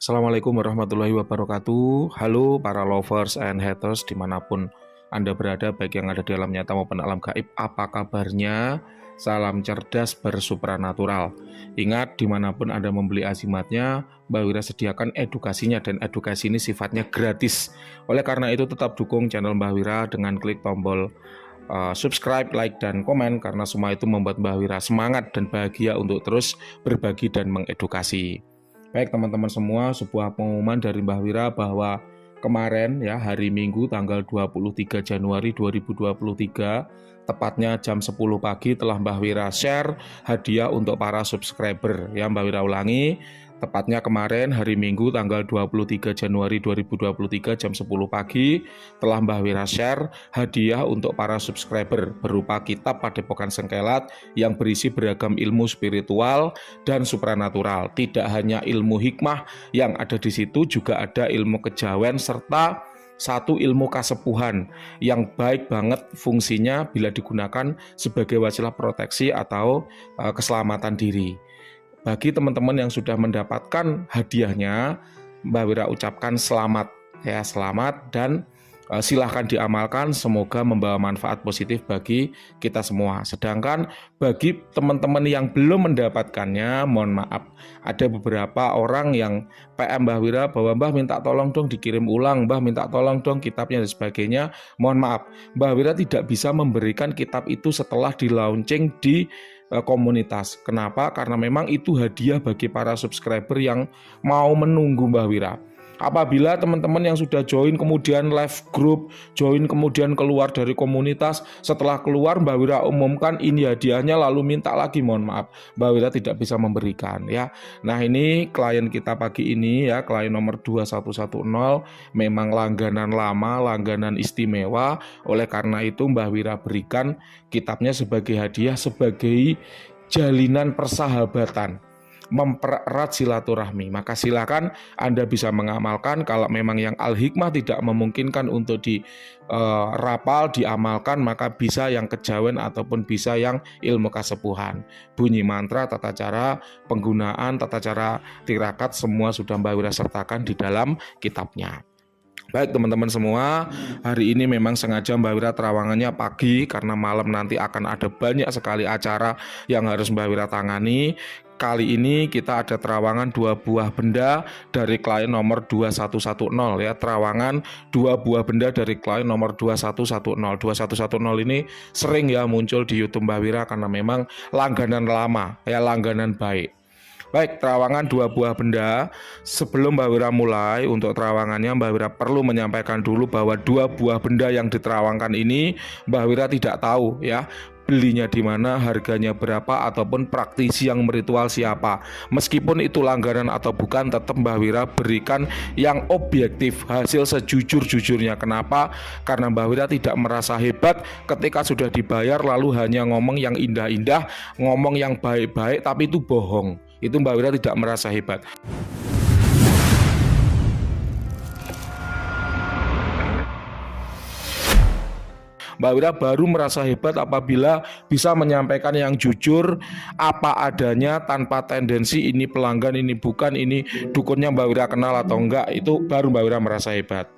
Assalamualaikum warahmatullahi wabarakatuh. Halo para lovers and haters dimanapun Anda berada, baik yang ada di alam nyata maupun alam gaib. Apa kabarnya? Salam cerdas bersupranatural. Ingat, dimanapun Anda membeli azimatnya, Mbak Wira sediakan edukasinya, dan edukasi ini sifatnya gratis. Oleh karena itu tetap dukung channel Mbak Wira dengan klik tombol subscribe, like, dan komen, karena semua itu membuat Mbak Wira semangat dan bahagia untuk terus berbagi dan mengedukasi. Baik teman-teman semua, sebuah pengumuman dari Mbah Wira bahwa kemarin ya, hari Minggu tanggal 23 Januari 2023, tepatnya jam 10 pagi telah Mbah Wira share hadiah untuk para subscriber. Ya, Mbah Wira ulangi, tepatnya kemarin hari Minggu tanggal 23 Januari 2023 jam 10 pagi telah Mbah Wira share hadiah untuk para subscriber berupa kitab Padepokan Sengkelat yang berisi beragam ilmu spiritual dan supranatural. Tidak hanya ilmu hikmah yang ada di situ, juga ada ilmu kejawen serta satu ilmu kasepuhan yang baik banget fungsinya bila digunakan sebagai wasilah proteksi atau keselamatan diri. Bagi teman-teman yang sudah mendapatkan hadiahnya, Mbak Wira ucapkan selamat ya, selamat, dan silahkan diamalkan, semoga membawa manfaat positif bagi kita semua. Sedangkan bagi teman-teman yang belum mendapatkannya, mohon maaf, ada beberapa orang yang PM Mbah Wira bahwa Mbah minta tolong dong dikirim ulang, Mbah minta tolong dong kitabnya dan sebagainya. Mohon maaf, Mbah Wira tidak bisa memberikan kitab itu setelah di launching di komunitas. Kenapa? Karena memang itu hadiah bagi para subscriber yang mau menunggu Mbah Wira. Apabila teman-teman yang sudah join kemudian live group, join kemudian keluar dari komunitas, setelah keluar Mbah Wira umumkan ini hadiahnya lalu minta lagi, mohon maaf, Mbah Wira tidak bisa memberikan ya. Nah, ini klien kita pagi ini ya, klien nomor 2110, memang langganan lama, langganan istimewa. Oleh karena itu Mbah Wira berikan kitabnya sebagai hadiah, sebagai jalinan persahabatan, mempererat silaturahmi. Maka silakan Anda bisa mengamalkan. Kalau memang yang al-hikmah tidak memungkinkan untuk dirapal, diamalkan, maka bisa yang kejawen ataupun bisa yang ilmu kasepuhan. Bunyi mantra, tata cara penggunaan, tata cara tirakat, semua sudah Mbah Wira sertakan di dalam kitabnya. Baik teman-teman semua, hari ini memang sengaja Mbah Wira terawangannya pagi karena malam nanti akan ada banyak sekali acara yang harus Mbah Wira tangani. Kali ini kita ada terawangan 2 buah benda dari klien nomor 2110 ya, terawangan 2 buah benda dari klien nomor 2110. 2110 ini sering ya muncul di YouTube Mbah Wira karena memang langganan lama ya, langganan baik. Baik, terawangan 2 buah benda. Sebelum Mbah Wira mulai untuk terawangannya, Mbah Wira perlu menyampaikan dulu bahwa 2 buah benda yang diterawangkan ini Mbah Wira tidak tahu ya belinya di mana, harganya berapa, ataupun praktisi yang meritual siapa. Meskipun itu langganan atau bukan, tetap Mbah Wira berikan yang objektif, hasil sejujur-jujurnya. Kenapa? Karena Mbah Wira tidak merasa hebat ketika sudah dibayar lalu hanya ngomong yang indah-indah, ngomong yang baik-baik, tapi itu bohong. Itu Mbah Wira tidak merasa hebat. Mbah Wira baru merasa hebat apabila bisa menyampaikan yang jujur, apa adanya, tanpa tendensi ini pelanggan, ini bukan, ini dukunnya Mbah Wira kenal atau enggak. Itu baru Mbah Wira merasa hebat.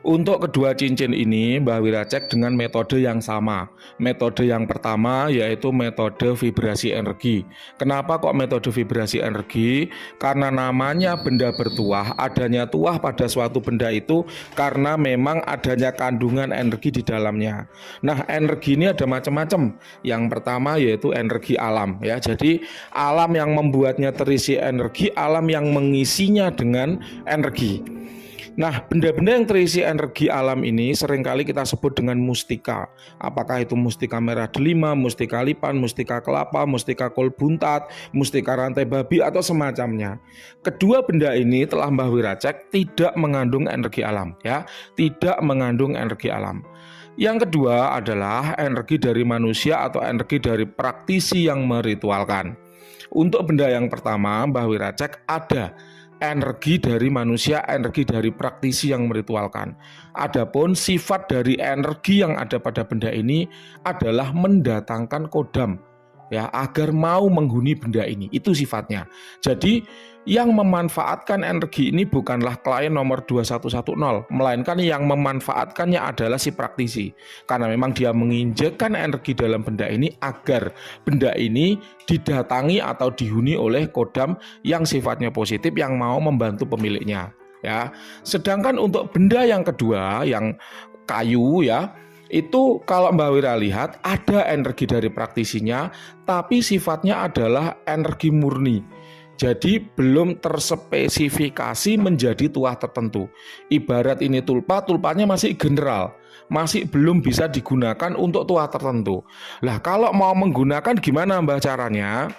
Untuk kedua cincin ini Mbah Wira cek dengan metode yang sama. Metode yang pertama yaitu metode vibrasi energi. Kenapa kok metode vibrasi energi? Karena namanya benda bertuah, adanya tuah pada suatu benda itu karena memang adanya kandungan energi di dalamnya. Nah, energi ini ada macam-macam. Yang pertama yaitu energi alam ya. Jadi alam yang membuatnya terisi energi, alam yang mengisinya dengan energi. Nah, benda-benda yang terisi energi alam ini seringkali kita sebut dengan mustika. Apakah itu mustika merah delima, mustika lipan, mustika kelapa, mustika kol buntat, mustika rantai babi, atau semacamnya. Kedua benda ini telah Mbah Wira cek tidak mengandung energi alam ya, tidak mengandung energi alam. Yang kedua adalah energi dari manusia atau energi dari praktisi yang meritualkan. Untuk benda yang pertama Mbah Wira cek ada energi dari manusia, energi dari praktisi yang meritualkan. Adapun sifat dari energi yang ada pada benda ini adalah mendatangkan kodam. ya, agar mau menghuni benda ini. Itu sifatnya. Jadi yang memanfaatkan energi ini bukanlah klien nomor 2110, melainkan yang memanfaatkannya adalah si praktisi. Karena memang dia menginjekkan energi dalam benda ini agar benda ini didatangi atau dihuni oleh kodam yang sifatnya positif yang mau membantu pemiliknya. Ya. Sedangkan untuk benda yang kedua, yang kayu ya, itu kalau Mbak Wira lihat ada energi dari praktisinya, tapi sifatnya adalah energi murni. Jadi belum terspesifikasi menjadi tuah tertentu. Ibarat ini tulpa, tulpanya masih general, masih belum bisa digunakan untuk tuah tertentu. Lah kalau mau menggunakan gimana Mbak caranya?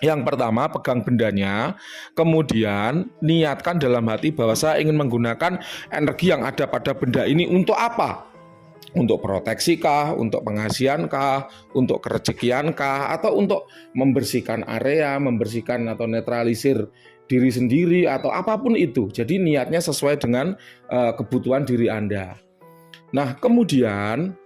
Yang pertama, pegang bendanya, kemudian niatkan dalam hati bahwa saya ingin menggunakan energi yang ada pada benda ini untuk apa? Untuk proteksi kah, untuk pengasihan kah, untuk kerejekian kah, atau untuk membersihkan area, membersihkan atau netralisir diri sendiri, atau apapun itu. Jadi niatnya sesuai dengan kebutuhan diri Anda. Nah, kemudian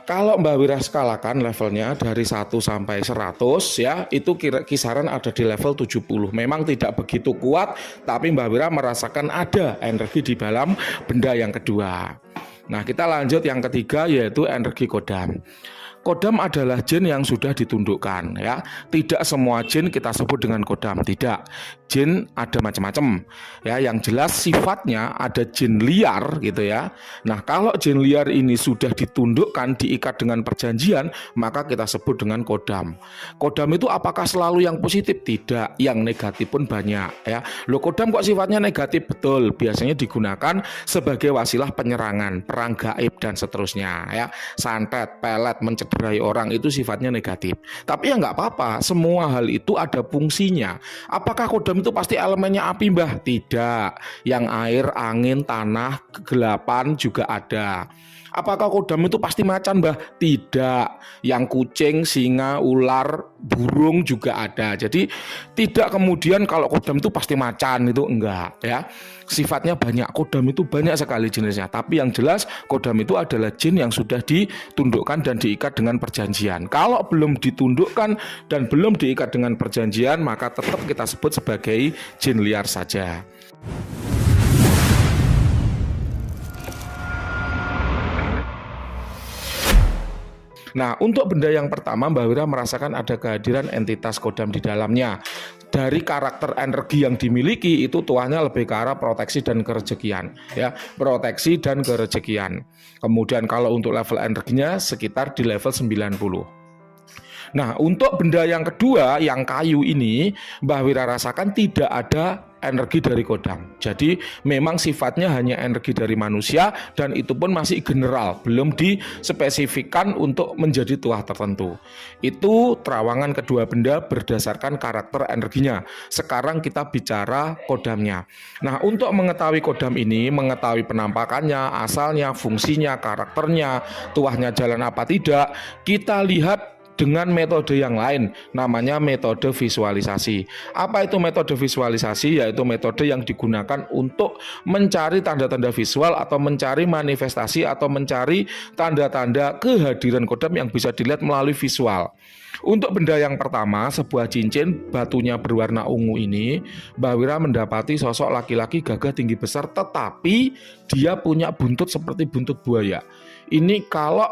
kalau Mbak Wira skalakan levelnya dari 1 sampai 100 ya, itu kisaran ada di level 70. Memang tidak begitu kuat, tapi Mbak Wira merasakan ada energi di dalam benda yang kedua. Nah, kita lanjut yang ketiga, yaitu energi kodam. Kodam adalah jin yang sudah ditundukkan ya. Tidak semua jin kita sebut dengan kodam, tidak. Jin ada macam-macam ya. Yang jelas sifatnya ada jin liar gitu ya. Nah, kalau jin liar ini sudah ditundukkan, diikat dengan perjanjian, maka kita sebut dengan kodam. Kodam itu apakah selalu yang positif? Tidak, yang negatif pun banyak ya. Loh, kodam kok sifatnya negatif? Betul, biasanya digunakan sebagai wasilah penyerangan, perang gaib dan seterusnya ya. Santet, pelet, mencederai orang itu sifatnya negatif. Tapi ya nggak apa-apa, semua hal itu ada fungsinya. Apakah kodam itu pasti elemennya api Mbah? Tidak. Yang air, angin, tanah, kegelapan juga ada. Apakah kodam itu pasti macan Mbah? Tidak. Yang kucing, singa, ular, burung juga ada. Jadi tidak kemudian kalau kodam itu pasti macan, itu enggak ya. Sifatnya banyak, kodam itu banyak sekali jenisnya. Tapi yang jelas kodam itu adalah jin yang sudah ditundukkan dan diikat dengan perjanjian. Kalau belum ditundukkan dan belum diikat dengan perjanjian, maka tetap kita sebut sebagai jin liar saja. Nah, untuk benda yang pertama, Mbak Wira merasakan ada kehadiran entitas kodam di dalamnya. Dari karakter energi yang dimiliki, itu tuahnya lebih ke arah proteksi dan kerejekian. Ya, proteksi dan kerejekian. Kemudian kalau untuk level energinya sekitar di level 90. Nah, untuk benda yang kedua, yang kayu ini, Mbah Wira rasakan tidak ada energi dari kodam. Jadi memang sifatnya hanya energi dari manusia, dan itu pun masih general, belum dispesifikkan untuk menjadi tuah tertentu. Itu terawangan kedua benda berdasarkan karakter energinya. Sekarang kita bicara kodamnya. Nah, untuk mengetahui kodam ini, mengetahui penampakannya, asalnya, fungsinya, karakternya, tuahnya jalan apa tidak, kita lihat dengan metode yang lain, namanya metode visualisasi. Apa itu metode visualisasi? Yaitu metode yang digunakan untuk mencari tanda-tanda visual atau mencari manifestasi atau mencari tanda-tanda kehadiran kodam yang bisa dilihat melalui visual. Untuk benda yang pertama, sebuah cincin batunya berwarna ungu ini, Mbak Wira mendapati sosok laki-laki gagah tinggi besar, tetapi dia punya buntut seperti buntut buaya. Ini kalau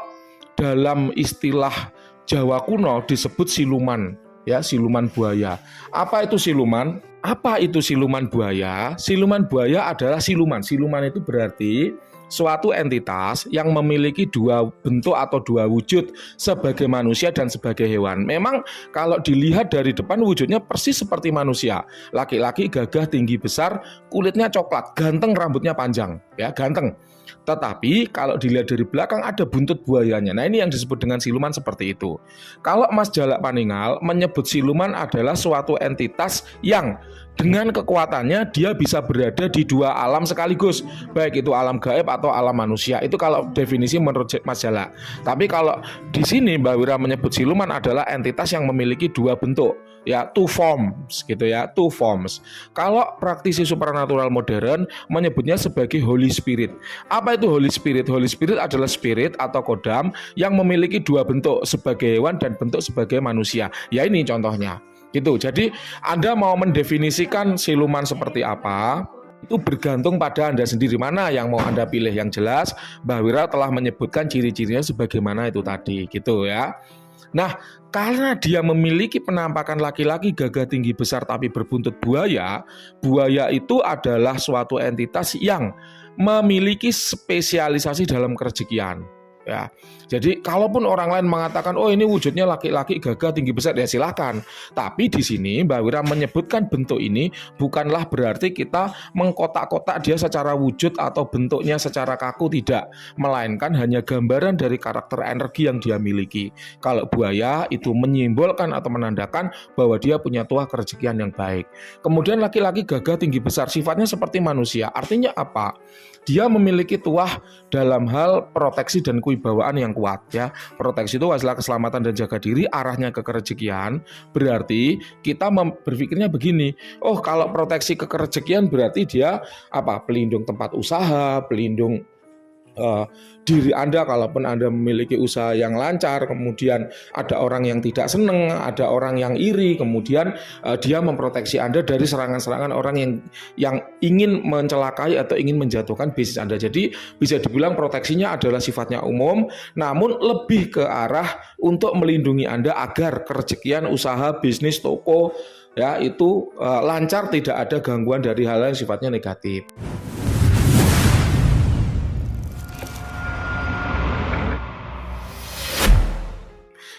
dalam istilah Jawa kuno disebut siluman, ya, siluman buaya. Apa itu siluman? Apa itu siluman buaya? Siluman buaya adalah siluman. Siluman itu berarti suatu entitas yang memiliki dua bentuk atau dua wujud, sebagai manusia dan sebagai hewan. Memang kalau dilihat dari depan wujudnya persis seperti manusia. Laki-laki gagah tinggi besar, kulitnya coklat, ganteng, rambutnya panjang, ya, ganteng. Tetapi kalau dilihat dari belakang ada buntut buayanya. Nah, ini yang disebut dengan siluman seperti itu. Kalau Mas Jalak Paningal menyebut siluman adalah suatu entitas yang Dengan kekuatannya dia bisa berada di dua alam sekaligus, baik itu alam gaib atau alam manusia. Itu kalau definisi menurut Mas Jala. Tapi kalau di sini Mbak Wira menyebut siluman adalah entitas yang memiliki dua bentuk, ya, two forms gitu ya, two forms. Kalau praktisi supernatural modern menyebutnya sebagai Holy Spirit. Apa itu Holy Spirit? Holy Spirit adalah spirit atau kodam yang memiliki dua bentuk, sebagai hewan dan bentuk sebagai manusia. Ya ini contohnya. Gitu. Jadi Anda mau mendefinisikan siluman seperti apa, itu bergantung pada Anda sendiri, mana yang mau Anda pilih. Yang jelas Mbak Wira telah menyebutkan ciri-cirinya sebagaimana itu tadi, gitu ya. Nah, karena dia memiliki penampakan laki-laki gagah tinggi besar tapi berbuntut buaya, buaya itu adalah suatu entitas yang memiliki spesialisasi dalam kerejekian. Ya, jadi kalaupun orang lain mengatakan, oh ini wujudnya laki-laki gagah tinggi besar, ya silakan. Tapi di sini Mbak Wira menyebutkan bentuk ini bukanlah berarti kita mengkotak-kotak dia secara wujud atau bentuknya secara kaku, tidak. Melainkan hanya gambaran dari karakter energi yang dia miliki. Kalau buaya itu menyimbolkan atau menandakan bahwa dia punya tuah kerejekian yang baik. Kemudian laki-laki gagah tinggi besar sifatnya seperti manusia. Artinya apa? Dia memiliki tuah dalam hal proteksi dan kewibawaan yang kuat, ya. Proteksi itu wasilah keselamatan dan jaga diri, arahnya ke kerejekian. Berarti kita berpikirnya begini, oh kalau proteksi ke kerejekian berarti dia apa? Pelindung tempat usaha, pelindung diri Anda kalaupun Anda memiliki usaha yang lancar. Kemudian ada orang yang tidak senang, ada orang yang iri, kemudian dia memproteksi Anda dari serangan-serangan orang yang ingin mencelakai atau ingin menjatuhkan bisnis Anda. Jadi bisa dibilang proteksinya adalah sifatnya umum, namun lebih ke arah untuk melindungi Anda agar kerejekian usaha, bisnis, toko, ya, itu lancar, tidak ada gangguan dari hal yang sifatnya negatif.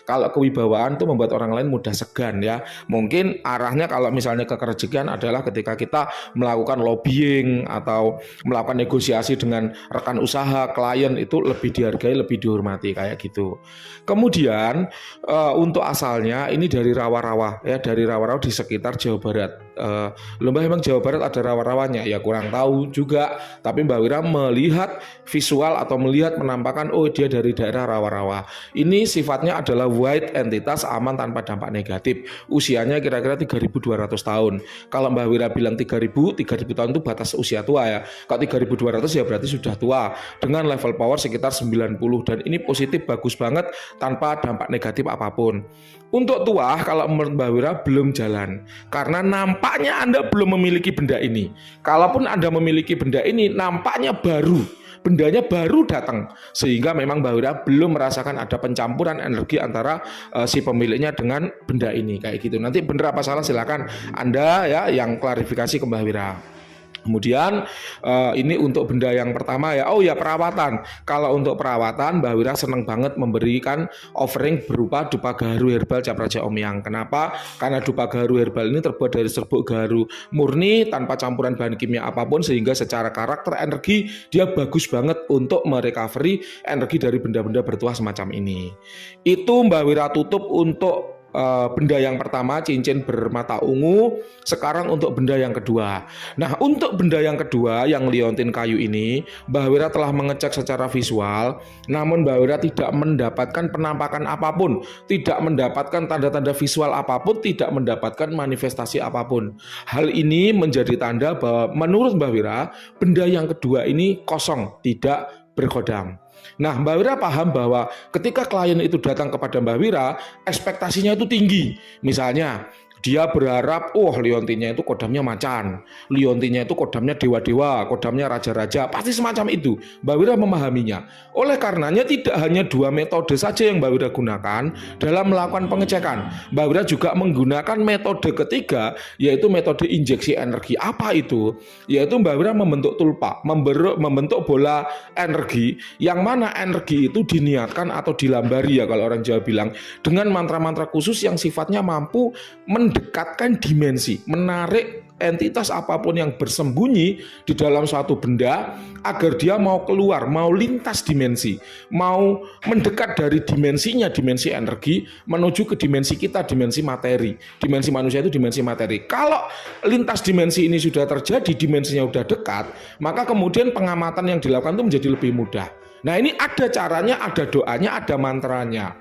Kalau kewibawaan itu membuat orang lain mudah segan, ya. Mungkin arahnya kalau misalnya ke kerejekian adalah ketika kita melakukan lobbying atau melakukan negosiasi dengan rekan usaha, klien, itu lebih dihargai, lebih dihormati kayak gitu. Kemudian untuk asalnya ini dari rawa-rawa, ya, dari rawa-rawa di sekitar Jawa Barat. Mbak, emang Jawa Barat ada rawa-rawanya? Ya kurang tahu juga, tapi Mbak Wira melihat visual atau melihat penampakan, oh dia dari daerah rawa-rawa. Ini sifatnya adalah white entitas, aman tanpa dampak negatif. Usianya kira-kira 3.200 tahun. Kalau Mbak Wira bilang 3.000 tahun itu batas usia tua, ya. Kalau 3.200 ya berarti sudah tua, dengan level power sekitar 90, dan ini positif, bagus banget tanpa dampak negatif apapun. Untuk tuah, kalau menurut Mbak Wira belum jalan, karena nampaknya Anda belum memiliki benda ini. Kalaupun Anda memiliki benda ini, nampaknya baru, bendanya baru datang, sehingga memang Mbak Wira belum merasakan ada pencampuran energi antara si pemiliknya dengan benda ini, kayak gitu. Nanti benar apa salah silakan Anda, ya, yang klarifikasi ke Mbak Wira. Kemudian ini untuk benda yang pertama, ya. Oh ya, perawatan. Kalau untuk perawatan, Mbak Wira senang banget memberikan offering berupa dupa gaharu herbal Cap Raja Omyang. Kenapa? Karena dupa gaharu herbal ini terbuat dari serbuk gaharu murni tanpa campuran bahan kimia apapun, sehingga secara karakter energi dia bagus banget untuk merecovery energi dari benda-benda bertuah semacam ini. Itu Mbak Wira tutup untuk benda yang pertama, cincin bermata ungu. Sekarang untuk benda yang kedua. Nah, untuk benda yang kedua, yang liontin kayu ini, Mbak Wira telah mengecek secara visual, namun Mbak Wira tidak mendapatkan penampakan apapun, tidak mendapatkan tanda-tanda visual apapun, tidak mendapatkan manifestasi apapun. Hal ini menjadi tanda bahwa menurut Mbak Wira, benda yang kedua ini kosong, tidak berkodam. Nah, Mbak Wira paham bahwa ketika klien itu datang kepada Mbak Wira, ekspektasinya itu tinggi. Misalnya, dia berharap, oh liontinnya itu kodamnya macan, liontinnya itu kodamnya dewa-dewa, kodamnya raja-raja, pasti semacam itu. Mbak Wira memahaminya. Oleh karenanya tidak hanya dua metode saja yang Mbak Wira gunakan dalam melakukan pengecekan. Mbak Wira juga menggunakan metode ketiga, yaitu metode injeksi energi. Apa itu? Yaitu Mbak Wira membentuk tulpa, membentuk bola energi, yang mana energi itu diniatkan atau dilambari, ya kalau orang Jawa bilang, dengan mantra-mantra khusus yang sifatnya mampu mendekatkan dimensi, menarik entitas apapun yang bersembunyi di dalam suatu benda agar dia mau keluar, mau lintas dimensi, mau mendekat dari dimensinya, dimensi energi, menuju ke dimensi kita, dimensi materi. Dimensi manusia itu dimensi materi. Kalau lintas dimensi ini sudah terjadi, dimensinya sudah dekat, maka kemudian pengamatan yang dilakukan itu menjadi lebih mudah. Nah, ini ada caranya, ada doanya, ada mantranya.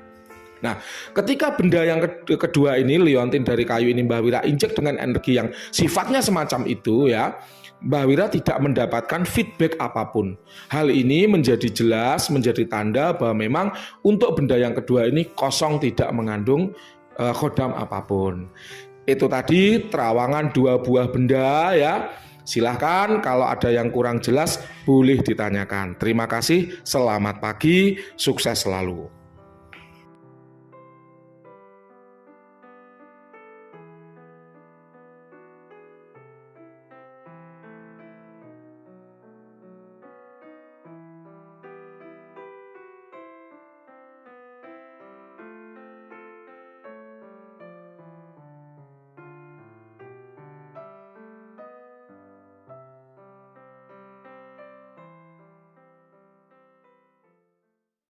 Nah, ketika benda yang kedua ini, liontin dari kayu ini Mbah Wira injek dengan energi yang sifatnya semacam itu ya, Mbah Wira tidak mendapatkan feedback apapun. Hal ini menjadi jelas, menjadi tanda bahwa memang untuk benda yang kedua ini kosong, tidak mengandung khodam apapun. Itu tadi terawangan 2 buah benda ya. Silahkan kalau ada yang kurang jelas boleh ditanyakan. Terima kasih, selamat pagi, sukses selalu.